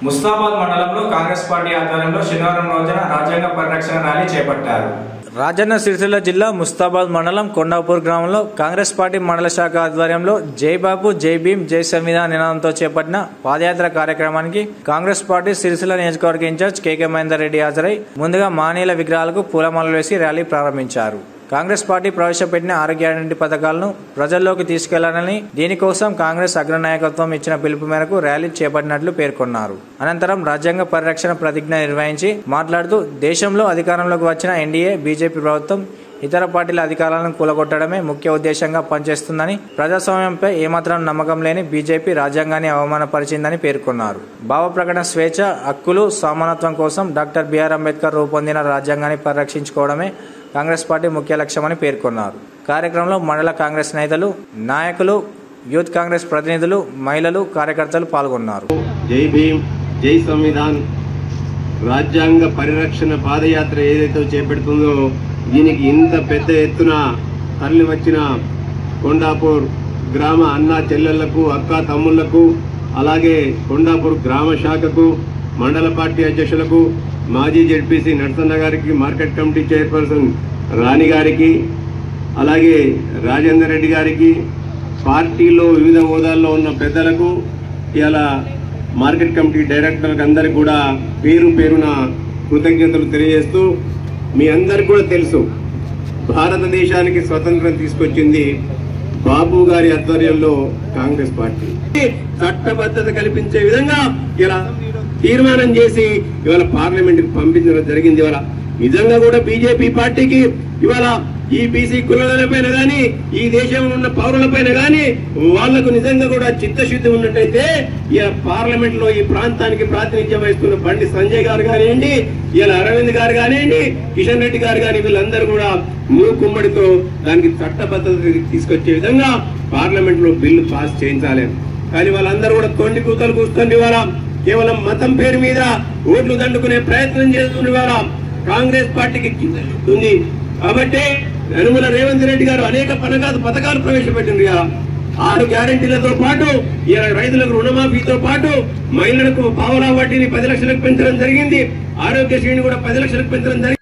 ముస్తాబాద్ మండలంలో కాంగ్రెస్ పార్టీ ఆధ్వర్యంలో శనివారం రోజున రాజ్యాంగ పరిరక్షణ ర్యాలీ చేపట్టారు. రాజన్న సిరిసిల్ల జిల్లా ముస్తాబాద్ మండలం కొండాపూర్ గ్రామంలో కాంగ్రెస్ పార్టీ మండల శాఖ ఆధ్వర్యంలో జై బాపు జై భీమ్ జై సంవిధాన్ నినాదంతో చేపట్టిన పాదయాత్ర కార్యక్రమానికి కాంగ్రెస్ పార్టీ సిరిసిల్ల నియోజకవర్గ ఇన్ఛార్జ్ కేకే మహేందర్ రెడ్డి హాజరై ముందుగా మానీయుల విగ్రహాలకు పూలమాలలు వేసి ర్యాలీ ప్రారంభించారు. కాంగ్రెస్ పార్టీ ప్రవేశపెట్టిన 6 గ్యారంటీ పథకాలను ప్రజల్లోకి తీసుకెళ్లాలని, దీనికోసం కాంగ్రెస్ అగ్రనాయకత్వం ఇచ్చిన పిలుపు మేరకు ర్యాలీ చేపట్టినట్లు పేర్కొన్నారు. అనంతరం రాజ్యాంగ పరిరక్షణ ప్రతిజ్ఞ నిర్వహించి మాట్లాడుతూ దేశంలో అధికారంలోకి వచ్చిన ఎన్డీఏ బీజేపీ ప్రభుత్వం ఇతర పార్టీల అధికారాలను కూలగొట్టడమే ముఖ్య ఉద్దేశంగా పనిచేస్తుందని, ప్రజాస్వామ్యంపై ఏమాత్రం నమ్మకం లేని బీజేపీ రాజ్యాంగాన్ని అవమానపరిచిందని పేర్కొన్నారు. భావ ప్రకటన స్వేచ్ఛ, హక్కులు, సమానత్వం కోసం డాక్టర్ బిఆర్ అంబేద్కర్ రూపొందిన రాజ్యాంగాన్ని పరిరక్షించుకోవడమే కాంగ్రెస్ పార్టీ ముఖ్య లక్ష్యమని పేర్కొన్నారు. కార్యక్రమంలో మండల కాంగ్రెస్ నేతలు, నాయకులు, యూత్ కాంగ్రెస్ ప్రతినిధులు, మహిళలు, కార్యకర్తలు పాల్గొన్నారు. జై భీమ్ జై సంవిధాన్ రాజ్యాంగ పరిరక్షణ పాదయాత్ర ఏదైతే చేపడుతుందో దీనికి ఇంత పెద్ద ఎత్తున తరలి వచ్చిన కొండాపూర్ గ్రామ అన్నా చెల్లెళ్లకు, అక్క తమ్ముళ్లకు, అలాగే కొండాపూర్ గ్రామ శాఖకు, మండల పార్టీ అధ్యక్షులకు, మాజీ జెడ్పీసీ నరసన్న గారికి, మార్కెట్ కమిటీ చైర్పర్సన్ రాణి గారికి, అలాగే రాజేందర్ రెడ్డి గారికి, పార్టీలో వివిధ హోదాల్లో ఉన్న పెద్దలకు, ఇలా మార్కెట్ కమిటీ డైరెక్టర్లకు అందరికీ కూడా పేరు పేరున కృతజ్ఞతలు తెలియజేస్తూ, మీ అందరికి కూడా తెలుసు భారతదేశానికి స్వతంత్రం తీసుకొచ్చింది బాబు గారి ఆధ్వర్యంలో కాంగ్రెస్ పార్టీ. చట్టబద్ధత కల్పించే విధంగా ఇలా తీర్మానం చేసి ఇవాళ పార్లమెంట్ కి పంపించడం జరిగింది. ఇవాళ నిజంగా కూడా బీజేపీ పార్టీకి ఇవాళ ఈ బీసీ కులాలపైన కానీ, ఈ దేశంలో ఉన్న పౌరులపైన కానీ వాళ్లకు నిజంగా కూడా చిత్తశుద్ధి ఉన్నట్టయితే ఇలా పార్లమెంట్ లో ఈ ప్రాంతానికి ప్రాతినిధ్యం వహిస్తున్న బండి సంజయ్ గారు కానివ్వండి, ఇలా అరవింద్ గారు కానివ్వండి, కిషన్ రెడ్డి గారు కానీ, వీళ్ళందరూ కూడా మూకుమ్మడితో దానికి చట్టబద్ధత తీసుకొచ్చే విధంగా పార్లమెంట్ లో బిల్లు పాస్ చేయించాలి. కానీ వాళ్ళందరూ కూడా తొండి కూతలు కూస్తుంది. ఇవాళ కేవలం మతం పేరు మీద ఓట్లు దండుకునే ప్రయత్నం చేస్తుంది. ఇవాళ కాంగ్రెస్ పార్టీకి ఉంది కాబట్టి యనమల రేవంత్ రెడ్డి గారు అనేక పథకాలు ప్రవేశపెట్టింది. 6 గ్యారంటీలతో పాటు రైతులకు రుణమాఫీతో పాటు మహిళలకు పావలా వడ్డీని 10 లక్షలకు పెంచడం జరిగింది. ఆరోగ్యశ్రీని కూడా 10 లక్షలకు పెంచడం జరిగింది.